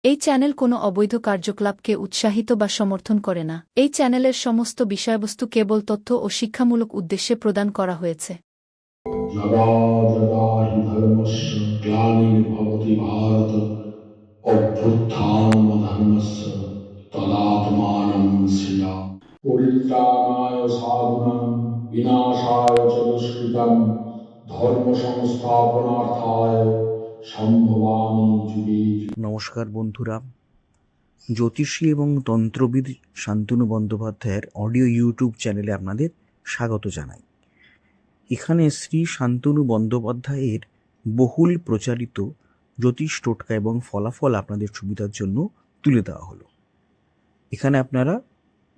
এই চ্যানেল কোনো অবৈধ কার্যকলাপকে উৎসাহিত বা সমর্থন করে না। এই চ্যানেলের সমস্ত বিষয়বস্তু কেবল তথ্য ও শিক্ষামূলক উদ্দেশ্যে প্রদান করা হয়েছে। যদা যদা হি ধর্মস্য গ্লানির্ভবতি ভারত অভ্যুত্থানমধর্মস্য তদাত্মানং সৃজামি। পরিত্রাণায় সাধুনাং বিনাশায় চ দুষ্কৃতং ধর্ম সংস্থাপনার্থায় সম্ভবামি যুগে যুগে। নমস্কার বন্ধুরা, জ্যোতিষী এবং তন্ত্রবিদ শান্তনু বন্দ্যোপাধ্যায়ের অডিও ইউটিউব চ্যানেলে আপনাদের স্বাগত জানাই। এখানে শ্রী শান্তনু বন্দ্যোপাধ্যায়ের বহুল প্রচারিত জ্যোতিষ টোটকা এবং ফলাফল আপনাদের সুবিধার জন্য তুলে দেওয়া হলো। এখানে আপনারা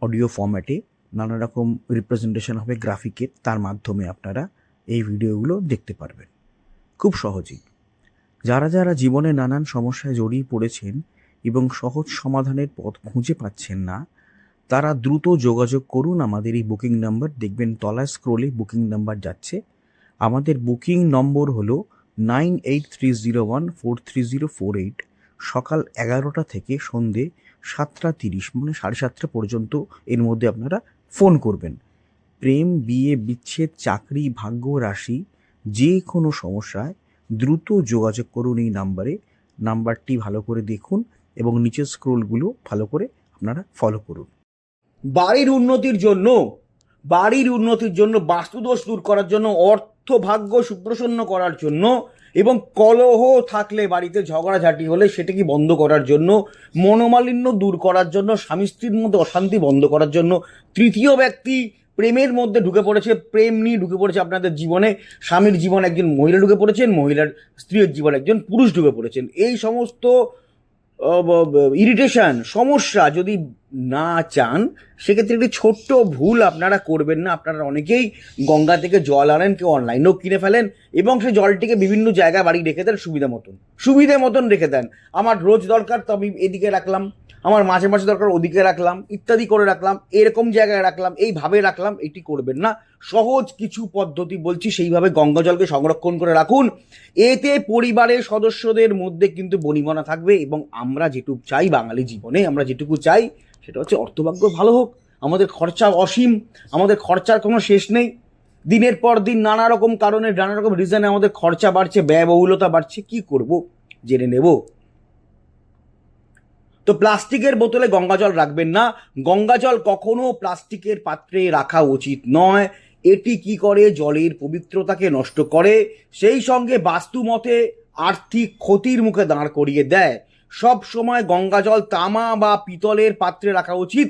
অডিও ফরম্যাটে নানা রকম রিপ্রেজেন্টেশন হবে গ্রাফিকের, তার মাধ্যমে আপনারা এই ভিডিওগুলো দেখতে পারবেন খুব সহজেই। যারা যারা জীবনে নানান সমস্যায় জড়িয়ে পড়েছেন এবং সহজ সমাধানের পথ খুঁজে পাচ্ছেন না, তারা দ্রুত যোগাযোগ করুন আমাদের এই বুকিং নাম্বার। দেখবেন তলায় স্ক্রোলে বুকিং নাম্বার যাচ্ছে। আমাদের বুকিং নম্বর হলো 9830143048। সকাল 11টা থেকে সন্ধে 7:30 মানে 7:30 পর্যন্ত এর মধ্যে আপনারা ফোন করবেন। প্রেম, বিয়ে, বিচ্ছেদ, চাকরি, ভাগ্য, রাশি, যে কোনো সমস্যায় দ্রুত যোগাযোগ করুন এই নাম্বারে। নাম্বারটি ভালো করে দেখুন এবং নিচের স্ক্রোলগুলো ভালো করে আপনারা ফলো করুন। বাড়ির উন্নতির জন্য বাস্তুদোষ দূর করার জন্য, অর্থ ভাগ্য সুপ্রসন্ন করার জন্য এবং কলহ থাকলে বাড়িতে ঝগড়াঝাটি হলে সেটাকে বন্ধ করার জন্য, মনোমালিন্য দূর করার জন্য, স্বামী স্ত্রীর মধ্যে অশান্তি বন্ধ করার জন্য, তৃতীয় ব্যক্তি প্রেমের মধ্যে ঢুকে পড়েছে, প্রেম নিয়ে ঢুকে পড়েছে আপনাদের জীবনে, স্বামীর জীবনে একজন মহিলা ঢুকে পড়েছেন, মহিলার স্ত্রীর জীবনে একজন পুরুষ ঢুকে পড়েছেন, এই সমস্ত ইরিটেশন সমস্যা যদি না চান, সেক্ষেত্রে একটি ছোট্ট ভুল আপনারা করবেন না। আপনারা অনেকেই গঙ্গা থেকে জল আনেন, কেউ অনলাইনেও কিনে ফেলেন এবং সেই জলটিকে বিভিন্ন জায়গায় বাড়ি রেখে দেন, সুবিধে মতন রেখে দেন। আমার রোজ দরকার তো আমি এদিকে রাখলাম, আমার মাঝে মাঝে দরকার ওদিকে রাখলাম, ইত্যাদি করে রাখলাম, এরকম জায়গায় রাখলাম, এইভাবে রাখলাম। এটি করবেন না। সহজ কিছু পদ্ধতি বলছি, সেইভাবে গঙ্গা জলকে সংরক্ষণ করে রাখুন। এতে পরিবারের সদস্যদের মধ্যে কিন্তু বনিবনা থাকবে এবং আমরা যেটুকু চাই বাঙালি জীবনে, আমরা যেটুকু চাই সেটা হচ্ছে অর্থভাগ্য ভালো হোক। আমাদের খরচা অসীম, আমাদের খরচার কোনো শেষ নেই। দিনের পর দিন নানা রকম কারণে, নানা রকম রিজনে আমাদের খরচা বাড়ছে, ব্যয়বহুলতা বাড়ছে। কি করব জেনে নেব। তো প্লাস্টিকের বোতলে গঙ্গা জল রাখবেন না। গঙ্গা জল কখনো প্লাস্টিকের পাত্রে রাখা উচিত নয়। এটি কি করে? জলের পবিত্রতাকে নষ্ট করে, সেই সঙ্গে বাস্তুমতে আর্থিক ক্ষতির মুখে দাঁড় করিয়ে দেয়। সব সময় গঙ্গা জল তামা বা পিতলের পাত্রে রাখা উচিত।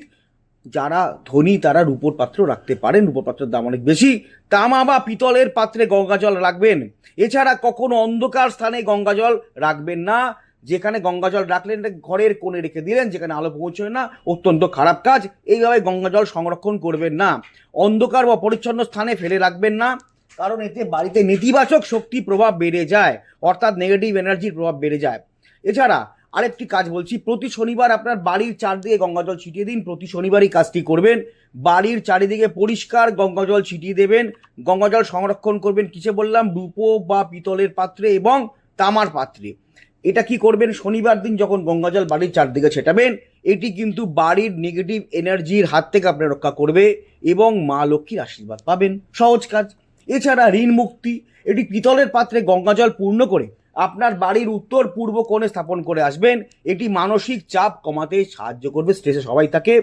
যারা ধনী তারা রূপোর পাত্র রাখতে পারেন, রূপোর পাত্রের দাম অনেক বেশি। তামা বা পিতলের পাত্রে গঙ্গা জল রাখবেন। এছাড়া কখনো অন্ধকার স্থানে গঙ্গা জল রাখবেন না। যেখানে গঙ্গা জল রাখলেন ঘরের কোণে রেখে দিলেন, যেখানে আলো পৌঁছয় না, অত্যন্ত খারাপ কাজ। এইভাবে গঙ্গা জল সংরক্ষণ করবেন না। অন্ধকার বা পরিচ্ছন্ন স্থানে ফেলে রাখবেন না, কারণ এতে বাড়িতে নেতিবাচক শক্তি প্রভাব বেড়ে যায়, অর্থাৎ নেগেটিভ এনার্জির প্রভাব বেড়ে যায়। এছাড়া আরেকটি কাজ বলছি, প্রতি শনিবার আপনার বাড়ির চারদিকে গঙ্গা জল ছিটিয়ে দিন। প্রতি শনিবারই কাজটি করবেন। বাড়ির চারিদিকে পরিষ্কার গঙ্গা জল ছিটিয়ে দেবেন। গঙ্গা জল সংরক্ষণ করবেন কিসে বললাম? রূপো বা পিতলের পাত্রে এবং তামার পাত্রে। এটা কি করবেন? শনিবার দিন যখন গঙ্গা জল বাড়ির চারদিকে ছেটাবেন, এটি কিন্তু বাড়ির নেগেটিভ এনার্জির হাত থেকে আপনার রক্ষা করবে এবং মা লক্ষ্মীর আশীর্বাদ পাবেন। সহজ কাজ। এছাড়া ঋণ মুক্তি, এটি পিতলের পাত্রে গঙ্গা জল পূর্ণ করে আপনার বাড়ির উত্তর পূর্ব কোণে স্থাপন করে আসবেন। এটি মানসিক চাপ কমাতে সাহায্য করবে। স্ট্রেসে সবাই থাকে,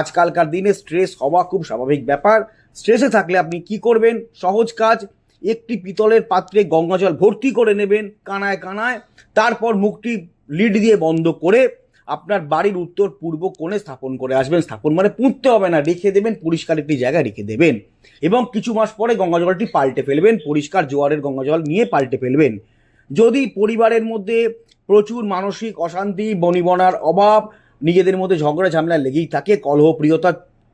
আজকালকার দিনে স্ট্রেস হওয়া খুব স্বাভাবিক ব্যাপার। স্ট্রেসে থাকলে আপনি কি করবেন? সহজ কাজ, একটি পিতলের পাত্রে গঙ্গা জল ভর্তি করে নেবেন কানায় কানায়, তারপর মুখটি লিড দিয়ে বন্ধ করে আপনার বাড়ির উত্তর পূর্ব কোণে স্থাপন করে আসবেন। স্থাপন মানে পুঁততে হবে না, রেখে দেবেন, পরিষ্কার একটি জায়গায় রেখে দেবেন এবং কিছু মাস পরে গঙ্গা জলটি পাল্টে ফেলবেন। পরিষ্কার জোয়ারের গঙ্গা জল নিয়ে পাল্টে ফেলবেন। যদি পরিবারের মধ্যে প্রচুর মানসিক অশান্তি, বনিবনার অভাব, নিজেদের মধ্যে ঝগড়া ঝামেলা লেগেই থাকে, কলহপ্রিয়তা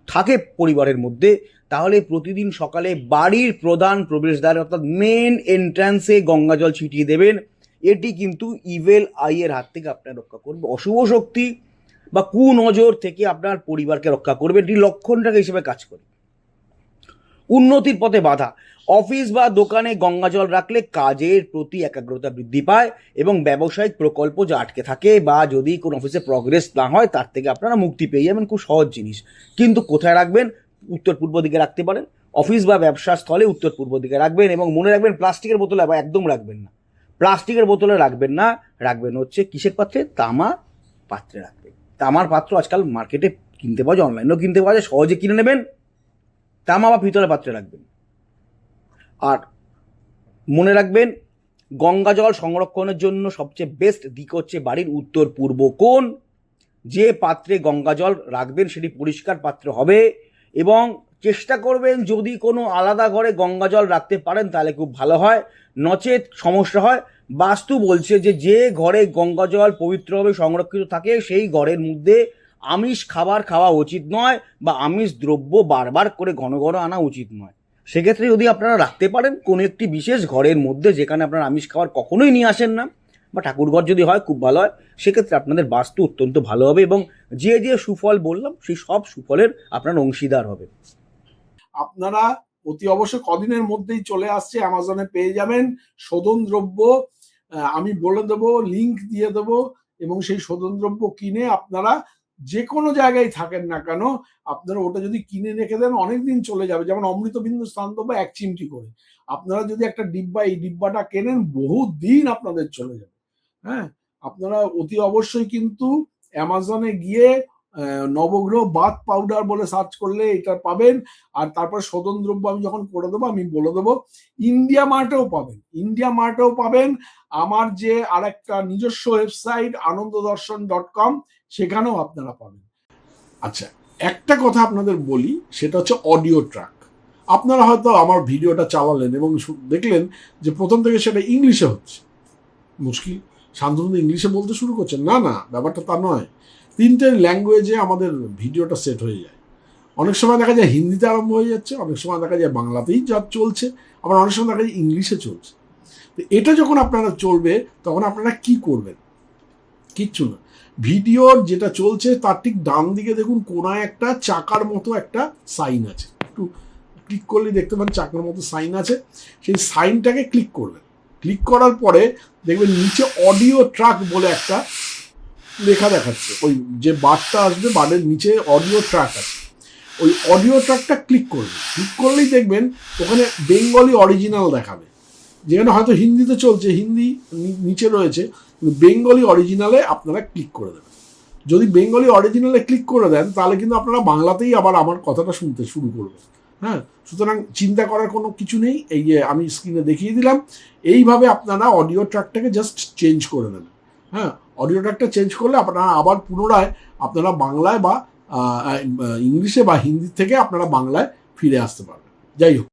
থাকে পরিবারের মধ্যে, তাহলে প্রতিদিন সকালে বাড়ির প্রধান প্রবেশদ্বার অর্থাৎ মেন এন্ট্রান্সে গঙ্গা জল ছিটিয়ে দেবেন। এটি কিন্তু ইভেল আইয়ের হাত থেকে আপনার রক্ষা করবে, অশুভ শক্তি বা কুনজর থেকে আপনার পরিবারকে রক্ষা করবে। এটি লক্ষণটাকে হিসেবে কাজ করে। উন্নতির পথে বাধা। অফিস বা দোকানে গঙ্গা জল রাখলে কাজের প্রতি একাগ্রতা বৃদ্ধি পায় এবং ব্যবসায়িক প্রকল্প যা আটকে থাকে বা যদি কোনো অফিসে প্রগ্রেস না হয় তার থেকে আপনারা মুক্তি পেয়ে যাবেন, খুব সহজ জিনিস। কিন্তু কোথায় রাখবেন? উত্তর পূর্ব দিকে রাখতে পারেন, অফিস বা ব্যবসা স্থলে উত্তর পূর্ব দিকে রাখবেন। এবং মনে রাখবেন প্লাস্টিকের বোতলে আবার একদম রাখবেন না, প্লাস্টিকের বোতলে রাখবেন না, রাখবেন হচ্ছে কিসের পাত্রে? তামা পাত্রে রাখবেন। তামার পাত্র আজকাল মার্কেটে কিনতে পাওয়া যায়, অনলাইনেও কিনতে পাওয়া যায়, সহজে কিনে নেবেন। তামা বা পিতলের পাত্রে রাখবেন। আর মনে রাখবেন গঙ্গা জল সংরক্ষণের জন্য সবচেয়ে বেস্ট দিক হচ্ছে বাড়ির উত্তর পূর্ব কোণ। যে পাত্রে গঙ্গা জল রাখবেন সেটি পরিষ্কার পাত্র হবে এবং চেষ্টা করবেন যদি কোনো আলাদা ঘরে গঙ্গা জল রাখতে পারেন তাহলে খুব ভালো হয়, নচেত সমস্যা হয়। বাস্তু বলছে যে যে ঘরে গঙ্গা জল পবিত্রভাবে সংরক্ষিত থাকে সেই ঘরের মধ্যে আমিষ খাবার খাওয়া উচিত নয় বা আমিষ দ্রব্য বারবার করে ঘন ঘন আনা উচিত নয়। সেক্ষেত্রে যদি আপনারা রাখতে পারেন কোনো একটি বিশেষ ঘরের মধ্যে যেখানে আপনারা আমিষ খাবার কখনোই নিয়ে আসেন না বা ঠাকুরঘর যদি হয় খুব ভালো হয়, সেক্ষেত্রে আপনাদের বাস্তু অত্যন্ত ভালো হবে এবং যে যে সুফল বললাম সেই সব সুফলের আপনার অংশীদার হবে। আপনারা অতি অবশ্যই কদিনের মধ্যেই চলে আসছে, অ্যামাজনে পেয়ে যাবেন শোধন দ্রব্য। আমি বলে দেবো, লিংক দিয়ে দেবো, এবং সেই শোধন দ্রব্য কিনে আপনারা যে কোনো জায়গায় থাকেন না কেন আপনারা ওটা যদি কিনে রেখে দেন অনেকদিন চলে যাবে। যেমন অমৃতবিন্দু স্থানদ্রব্য 1 চিমটি করে আপনারা যদি একটা ডিব্বা, এই ডিব্বাটা কেনেন বহু দিন আপনাদের চলে যাবে। হ্যাঁ, আপনারা অতি অবশ্যই কিন্তু অ্যামাজনে গিয়ে নবগ্রহ বাথ পাউডার বলে সার্চ করলে এটা পাবেন। আর তারপর শোধন দ্রব্য আমি যখন করে দেবো আমি বলে দেবো, ইন্ডিয়া মার্টেও পাবেন, ইন্ডিয়া মার্টেও পাবেন। আমার যে আরেকটা নিজস্ব ওয়েবসাইট ananddarshan.com সেখানেও আপনারা পাবেন। আচ্ছা, একটা কথা আপনাদের বলি, সেটা হচ্ছে অডিও ট্র্যাক। আপনারা হয়তো আমার ভিডিওটা চালালেন এবং দেখলেন যে প্রথম থেকে সেটা ইংলিশে হচ্ছে। মুশকিল, শান্তনু ইংলিশে বলতে শুরু করছেন? না না, ব্যাপারটা তা নয়। 3টে ল্যাঙ্গুয়েজে আমাদের ভিডিওটা সেট হয়ে যায়। অনেক সময় দেখা যায় হিন্দিতে আরম্ভ হয়ে যাচ্ছে, অনেক সময় দেখা যায় বাংলাতেই যা চলছে, আবার অনেক সময় দেখা যায় ইংলিশে চলছে। তো এটা যখন আপনারা চলবে তখন আপনারা কি করবেন? কিচ্ছু না, ভিডিওর যেটা চলছে তার ঠিক ডান দিকে দেখুন কোনায় একটা চাকার মতো একটা সাইন আছে, একটু ক্লিক করলে দেখতে পান চাকার মতো সাইন আছে। সেই সাইনটাকে ক্লিক করবেন। ক্লিক করার পরে দেখবেন নিচে অডিও ট্র্যাক বলে একটা লেখা দেখাচ্ছে। ওই যে বারটা আসবে, বারের নিচে অডিও ট্র্যাক আছে, ওই অডিও ট্র্যাকটা ক্লিক করবেন। ক্লিক করলেই দেখবেন ওখানে বেঙ্গলি অরিজিনাল দেখাবে। যেখানে হয়তো হিন্দিতে চলছে, হিন্দি নিচে রয়েছে, বেঙ্গলি অরিজিনালে আপনারা ক্লিক করে দেবেন। যদি বেঙ্গলি অরিজিনালে ক্লিক করে দেন তাহলে কিন্তু আপনারা বাংলাতেই আবার আমার কথাটা শুনতে শুরু করবেন। হ্যাঁ, সুতরাং চিন্তা করার কোনো কিছু নেই। এই যে আমি স্ক্রিনে দেখিয়ে দিলাম, এইভাবে আপনারা অডিও ট্র্যাকটাকে জাস্ট চেঞ্জ করে নেবেন। হ্যাঁ, অডিও ট্র্যাকটা চেঞ্জ করলে আপনারা আবার পুনরায় আপনারা বাংলায় বা ইংলিশে বা হিন্দি থেকে আপনারা বাংলায় ফিরে আসতে পারবেন। যাই হোক।